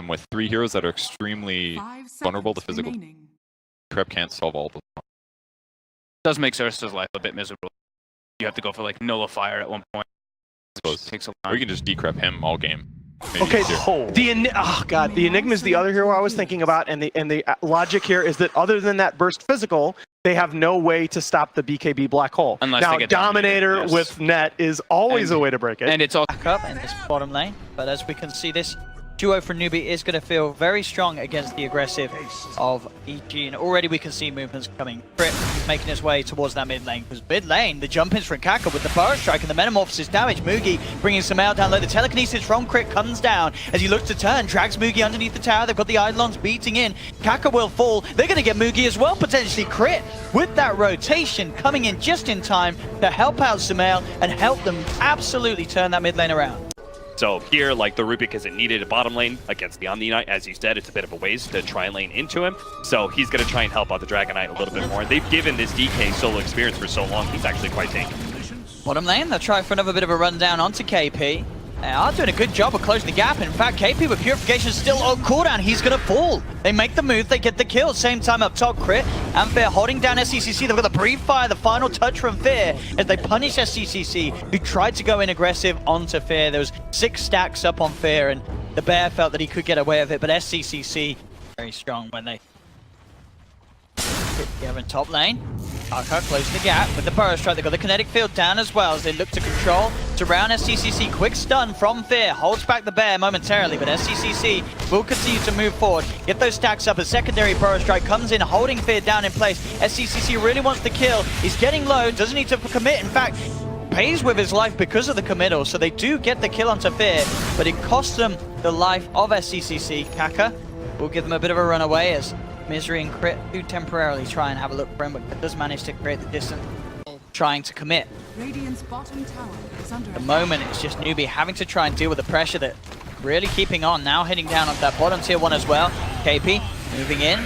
them with 3 heroes that are extremely vulnerable to physical. Kreb can't solve all of them. Does make Xerxes' life a bit miserable. You have to go for like Nullifier at one point. Takes a or you can just decrep him all game. Okay, the Enigma is the other hero I was thinking about, and the logic here is that other than that burst physical, they have no way to stop the BKB black hole. Unless now, they get Dominator yes. with net is always a way to break it. And it's all back up in this bottom lane, but as we can see, this duo from Newbee is going to feel very strong against the aggressive of EG, and already we can see movements coming. Crit making his way towards that mid lane, because mid lane, the jump ins from Kaka with the Burrow Strike and the Metamorphosis damage. Mugi bringing some out down low. The telekinesis from Crit comes down as he looks to turn, drags Mugi underneath the tower. They've got the Eidolons beating in. Kaka will fall. They're going to get Mugi as well, potentially. Crit with that rotation coming in just in time to help out Sumail and help them absolutely turn that mid lane around. So here, like, the Rubik isn't needed at bottom lane against the Omni Knight. As you said, it's a bit of a waste to try and lane into him. So he's going to try and help out the Dragon Knight a little bit more. And they've given this DK solo experience for so long, he's actually quite tanky. Bottom lane, they'll try for another bit of a rundown onto KP. They are doing a good job of closing the gap. In fact, KP with Purification still on cooldown. He's going to fall. They make the move, they get the kill. Same time up top, Crit and Fear holding down SCCC. They've got the Breathe Fire, the final touch from Fear as they punish SCCC, who tried to go in aggressive onto Fear. There was 6 stacks up on Fear, and the Bear felt that he could get away with it, but SCCC very strong when they hit together in top lane. Kaka closing the gap with the Burrow Strike. They've got the kinetic field down as well as they look to control. Surround SCCC. Quick stun from Fear. Holds back the Bear momentarily, but SCCC will continue to move forward. Get those stacks up. A secondary Burrow Strike comes in, holding Fear down in place. SCCC really wants the kill. He's getting low. Doesn't need to commit. In fact, pays with his life because of the committal. So they do get the kill onto Fear, but it costs them the life of SCCC. Kaka will give them a bit of a runaway as Misery and Crit do temporarily try and have a look for him, but does manage to create the distance, trying to commit. At the moment, it's just Newbee having to try and deal with the pressure that really keeping on. Now hitting down on that bottom tier 1 as well. KP moving in.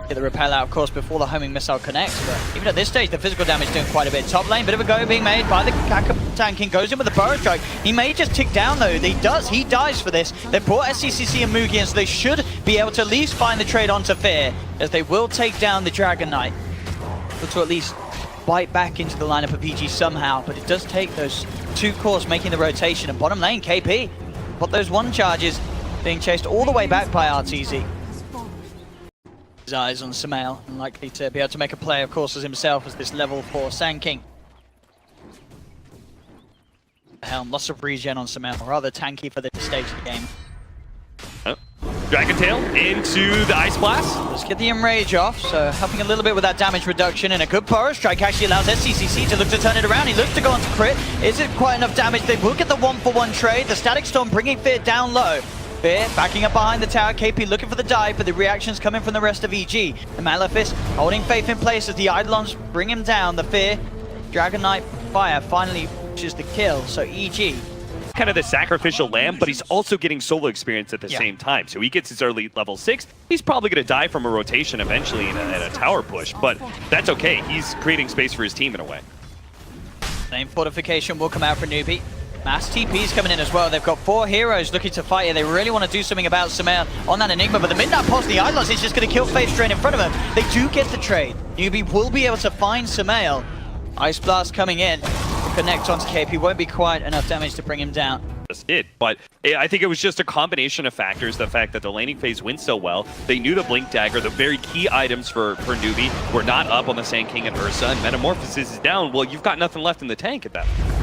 Get the repel out, of course, before the homing missile connects, but even at this stage, the physical damage doing quite a bit. Top lane, bit of a go being made by the Kaka tanking, goes in with the Burrow Strike. He may just tick down though, he dies for this. They brought SCCC and Mugi in, so they should be able to at least find the trade onto Fear, as they will take down the Dragon Knight. But to at least bite back into the lineup of PG somehow, but it does take those 2 cores making the rotation, and bottom lane, KP, got those 1 charges being chased all the way back by RTZ. His eyes on Sumail, and likely to be able to make a play, of course, as himself as this level 4 Sand King. Helm, lots of regen on Sumail, rather tanky for this stage of the game. Oh. Dragon Tail into the Ice Blast. Let's get the Enrage off, so helping a little bit with that damage reduction, and a good Burrow Strike actually allows SCCC to look to turn it around. He looks to go onto Crit. Is it quite enough damage? They will get the 1-for-1 trade. The Static Storm bringing Fear down low. Fear backing up behind the tower, KP looking for the dive, but the reactions coming from the rest of EG. The Malefice holding Faith in place as the Eidolons bring him down. The Fear, Dragon Knight Fire finally reaches the kill, so EG. Kind of the sacrificial lamb, but he's also getting solo experience at the same time. So he gets his early level 6. He's probably going to die from a rotation eventually in a tower push, but that's okay. He's creating space for his team in a way. Same fortification will come out for Newbee. Mass TP's coming in as well. They've got 4 heroes looking to fight here. They really want to do something about Sumail on that Enigma, but the Midnight Pulse, the Eidolons, is just going to kill Face Drain in front of them. They do get the trade. Newbee will be able to find Sumail. Ice Blast coming in to connect onto KP. Won't be quite enough damage to bring him down. Just did, but I think it was just a combination of factors. The fact that the laning phase went so well, they knew the Blink Dagger, the very key items for Newbee, were not up on the Sand King and Ursa, and Metamorphosis is down. Well, you've got nothing left in the tank at that point.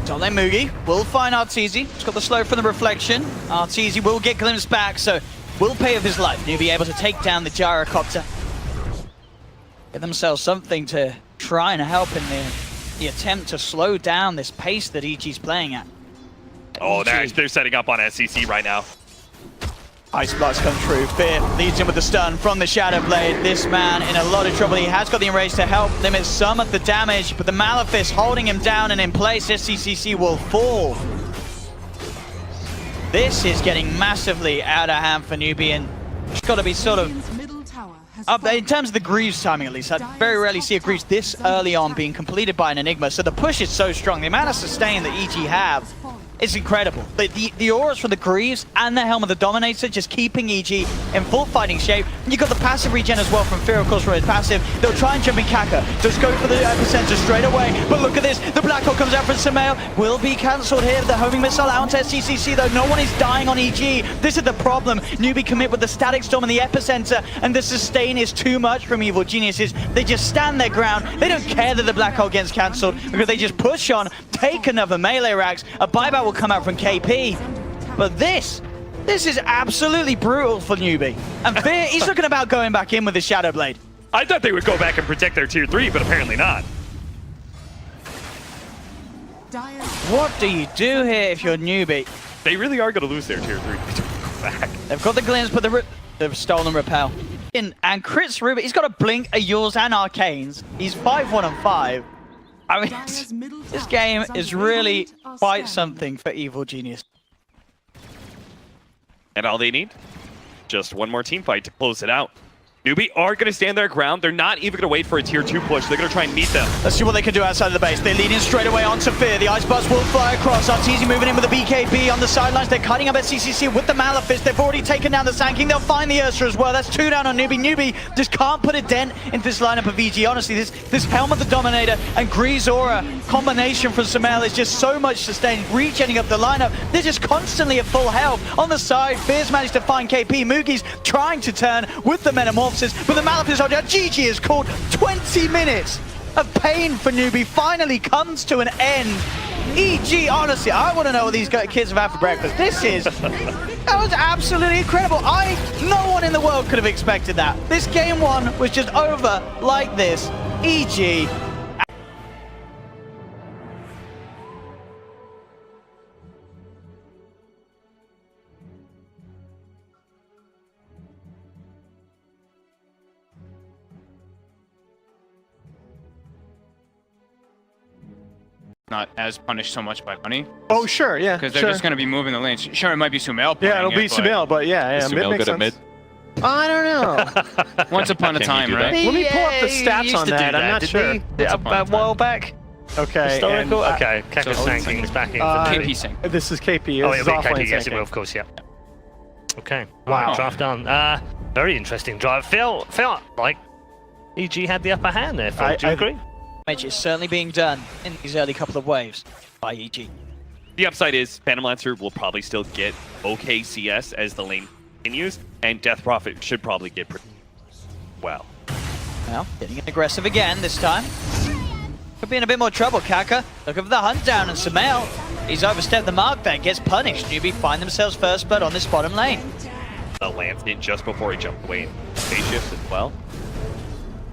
Top lane Mugi will find RTZ. He's got the slow from the reflection. RTZ will get glimpsed back, so will pay with his life. Newbee able to take down the Gyrocopter. Get themselves something to try and help in the attempt to slow down this pace that EG's playing at. Oh, they're setting up on SCC right now. Ice Blast come true. Fear leads him with the stun from the Shadow Blade. This man in a lot of trouble. He has got the Enrage to help limit some of the damage, but the Malefice holding him down and in place. SCCC will fall. This is getting massively out of hand for Newbee, and it's got to be sort of up there in terms of the Greaves timing, at least. I very rarely see a Greaves this early on being completed by an Enigma, so the push is so strong. The amount of sustain that EG have It's incredible. The auras from the Greaves and the Helm of the Dominator just keeping EG in full fighting shape. You got the passive regen as well from Fear, of course, for his passive. They'll try and jump in Kaka. Just go for the epicenter straight away. But look at this. The Black Hole comes out from Samael. Will be cancelled here. The homing missile out onto SCCC, though. No one is dying on EG. This is the problem. Newbee commit with the Static Storm in the epicenter, and the sustain is too much from Evil Geniuses. They just stand their ground. They don't care that the Black Hole gets cancelled because they just push on, take another melee racks. A buyback will come out from KP. But this is absolutely brutal for Newbee. And Fear, he's looking about going back in with his Shadow Blade. I thought they would go back and protect their tier 3, but apparently not. What do you do here if you're Newbee? They really are going to lose their tier 3. Go back. They've got the glimpse, but they've stolen Repel. And Crit's Ruby, he's got a Blink, a Yours, and Arcanes. He's 5-1-5. I mean, this game is really quite something for Evil Genius. And all they need? Just one more team fight to close it out. Newbee are going to stand their ground. They're not even going to wait for a tier 2 push. They're going to try and meet them. Let's see what they can do outside of the base. They're leading straight away onto Fear. The Ice Bus will fly across. Arteezy moving in with the BKB on the sidelines. They're cutting up at CCC with the Malefice. They've already taken down the Sand King. They'll find the Ursa as well. That's 2 down on Newbee. Newbee just can't put a dent into this lineup of EG. Honestly, this Helm of the Dominator and Grease Aura combination from Samael is just so much sustained. Regenning up the lineup. They're just constantly at full health. On the side, Fear's managed to find KP. Moogie's trying to turn with the Metamorphosis, but the Malefice GG is called. 20 minutes of pain for Newbee finally comes to an end. EG, honestly, I want to know what these kids have had for breakfast. That was absolutely incredible. No one in the world could have expected that. This game 1 was just over like this. EG. Not as punished so much by money. Oh, sure, yeah. Because they're sure. just going to be moving the lanes. Sure, it might be Sumail playing Yeah, it'll be Sumail, but yeah, Is mid Sumail makes good at sense. mid? I don't know. Once upon a Can you time, do right? that? Let me pull up the He stats used on to do that. I'm not didn't sure. he? upon A a while time. back. Okay. Historical? and, Okay, Kaka's so- Sanking is back in. KP sync. This is KP. Oh, This is it'll be offlane KP, yes, it syncing. will, of course, yeah. Okay, Wow. alright, draft done. Very interesting drive. Felt like EG had the upper hand there, Phil. Do you agree? Damage is certainly being done in these early couple of waves by EG. The upside is Phantom Lancer will probably still get okay CS as the lane continues, and Death Prophet should probably get pretty well. Well, getting aggressive again this time. Could be in a bit more trouble, Kaka. Looking for the hunt down, and Samael, he's overstepped the mark there, gets punished. Newbee find themselves first blood on this bottom lane. The Lance in just before he jumped away in phase shift as well.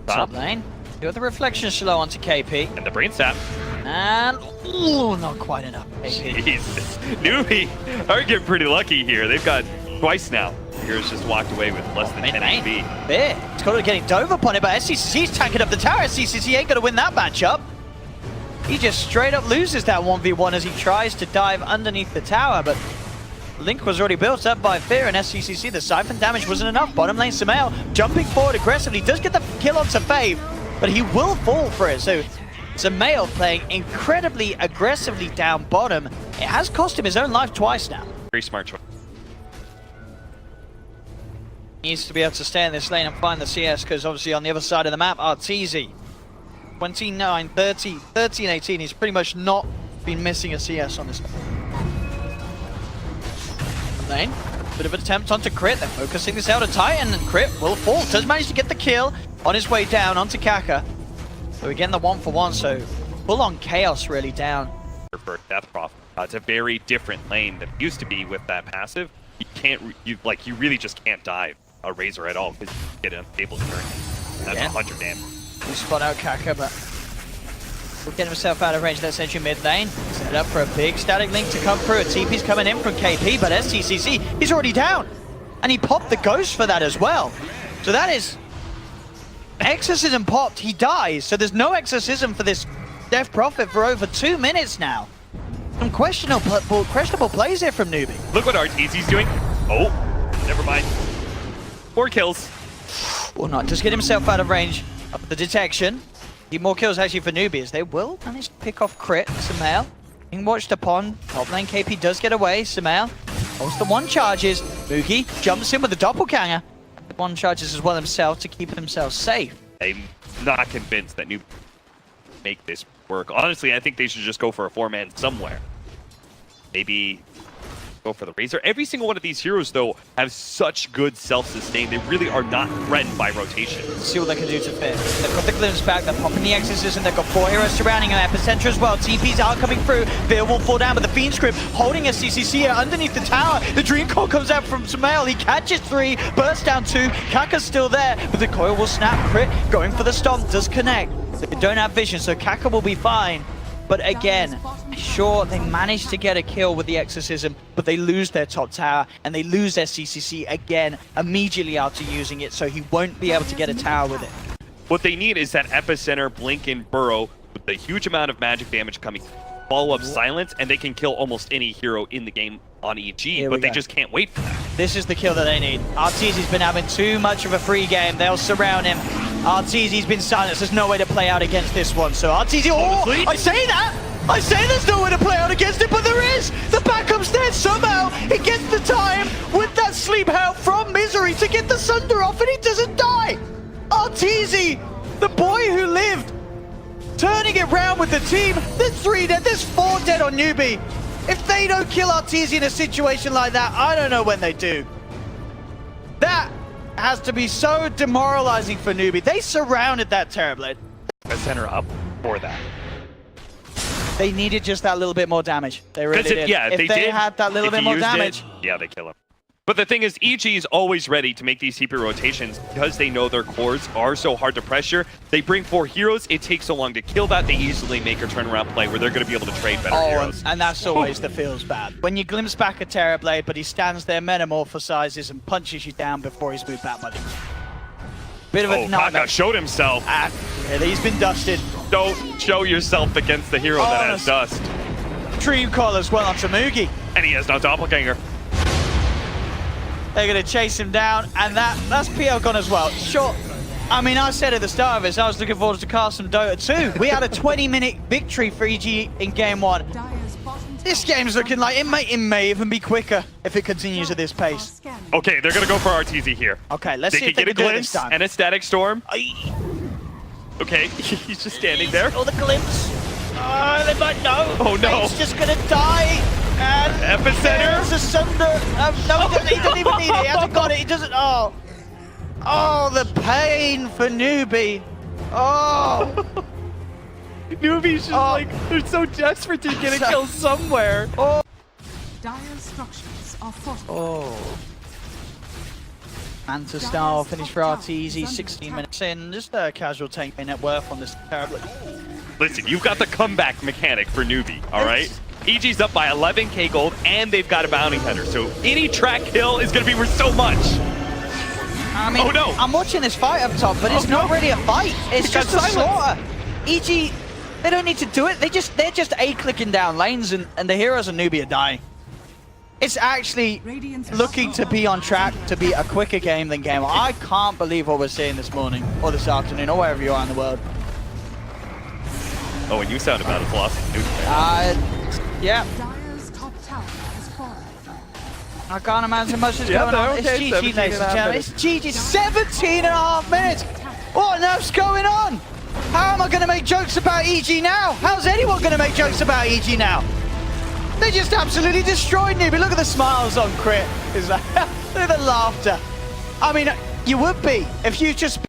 Top lane. Got the reflection slow onto KP. And the Brain Sap. And, ooh, not quite enough. KP. Jesus. Newbee are getting pretty lucky here. They've got twice now. Here's just walked away with less than 10 HP. There. It's got to getting dove upon it, but SCCC's tanking up the tower. SCCC ain't going to win that matchup. He just straight up loses that 1v1 as he tries to dive underneath the tower, but Link was already built up by Fear and SCCC. The siphon damage wasn't enough. Bottom lane, Samael jumping forward aggressively. Does get the kill onto Fave, but he will fall for it. So Samael playing incredibly aggressively down bottom. It has cost him his own life twice now. Very smart choice. Needs to be able to stay in this lane and find the CS, because obviously on the other side of the map, Arteezy. 29, 30, 30 and 18. He's pretty much not been missing a CS on this lane. Bit of an attempt onto Crit. They're focusing this out of Titan, and Crit will fall. Does manage to get the kill on his way down onto Kaka. So again, the 1-for-1, so full on chaos really down. For Death Prophet. It's a very different lane than it used to be with that passive. You can't, you really just can't dive a Razor at all because you get an unstable turn. That's Yeah. 100 damage. We spot out Kaka, but will get himself out of range. That's entry mid lane. Set up for a big static link to come through. A TP's coming in from KP, but SCCC, he's already down. And he popped the ghost for that as well. So that is Exorcism popped, he dies. So there's no Exorcism for this Death Prophet for over 2 minutes now. Some questionable plays here from Newbee. Look what Arteezy's doing. Oh, never mind. 4 kills. Will not just get himself out of range of the detection. Need more kills actually for Newbee as they will manage to pick off Crit, Samael. being watched upon. Top lane KP does get away. Sumail holds the one charges. Moogie jumps in with the doppelganger. The one charges as well himself to keep himself safe. I'm not convinced that Newbee make this work. Honestly, I think they should just go for a 4-man somewhere. Maybe go for the Razor. Every single one of these heroes, though, have such good self-sustain. They really are not threatened by rotation. Let's see what they can do to fit. They've got the glimpse back, they're popping the exorcism, they've got 4 heroes surrounding him, Epicenter as well. TPs are coming through. Veil will fall down, but the Fiend Script holding a CCC here underneath the tower. The Dream Coil comes out from Sumail. He catches 3, bursts down 2. Kaka's still there, but the coil will snap. Crit going for the stomp, does connect. They don't have vision, so Kaka will be fine. But again, sure, they managed to get a kill with the Exorcism, but they lose their top tower, and they lose their CCC again immediately after using it, so he won't be able to get a tower with it. What they need is that Epicenter, Blink, and Burrow with a huge amount of magic damage coming. Follow-up Silence, and they can kill almost any hero in the game on EG, but they just can't wait for that. This is the kill that they need. Arteezy's been having too much of a free game. They'll surround him. Arteezy's been silenced. There's no way to play out against this one. So Arteezy, I say that! I say there's no way to play out against it, but there is! The backup's there somehow! He gets the time with that sleep help from Misery to get the Sunder off, and he doesn't die! Arteezy, the boy who lived, turning it round with the team. There's 3 dead, there's 4 dead on Newbee. If they don't kill Arteezy in a situation like that, I don't know when they do. That has to be so demoralizing for Newbee. They surrounded that Terrorblade. Epicenter up for that. They needed just that little bit more damage. They really did. Yeah, if they had that little bit more damage. Yeah, they kill him. But the thing is, EG is always ready to make these TP rotations because they know their cores are so hard to pressure. They bring 4 heroes. It takes so long to kill that. They easily make a turnaround play where they're going to be able to trade better heroes. And that's always the feels bad. When you glimpse back at Terrorblade, but he stands there, metamorphosizes, and punches you down before he's moved back by the bit of a nightmare. Kaka showed himself. And he's been dusted. Don't show yourself against the hero that has dust. Dream Coil as well onto Moogie. And he has no doppelganger. They're going to chase him down, and that's PL gone as well. Sure, I mean, I said at the start of this, I was looking forward to cast some Dota 2. We had a 20-minute victory for EG in Game 1. This game's looking like it may even be quicker if it continues at this pace. Okay, they're going to go for Arteezy here. Okay, let's see if they they can can get a do it this glimpse time. and a static storm. Okay, he's just standing there. Oh, the glimpse. Oh, they might know. Oh, no. He's just going to die. And Epicenter. there's a Sunder. No, he doesn't even need it. He hasn't got it. He doesn't. Oh. Oh, the pain for Newbee. Oh. Newbee's just like, they're so desperate to get a kill somewhere. Oh. Dire structures are fortified. Oh. Manta style finish for Arteezy, 16 minutes in. Just a casual tank net worth on this terribly. Listen, you've got the comeback mechanic for Newbee, all right? EG's up by 11k gold, and they've got a bounty hunter, so any track kill is going to be worth so much. I mean, I'm watching this fight up top, but it's not really a fight. It's just a slaughter. EG, they don't need to do it. They're just A-clicking down lanes, and the heroes of Newbee are dying. It's actually looking to be on track to be a quicker game than Game 1. I can't believe what we're seeing this morning, or this afternoon, or wherever you are in the world. Oh, and you sound about as lost as Yeah. Dire's top tower has fallen. I can't imagine much is going on. It's GG, ladies and gentlemen. It's GG. 17.5 minutes. What on earth's going on? How am I going to make jokes about EG now? How's anyone going to make jokes about EG now? They just absolutely destroyed Newbee. Look at the smiles on Crit. It's like, look at the laughter. I mean, you would be if you just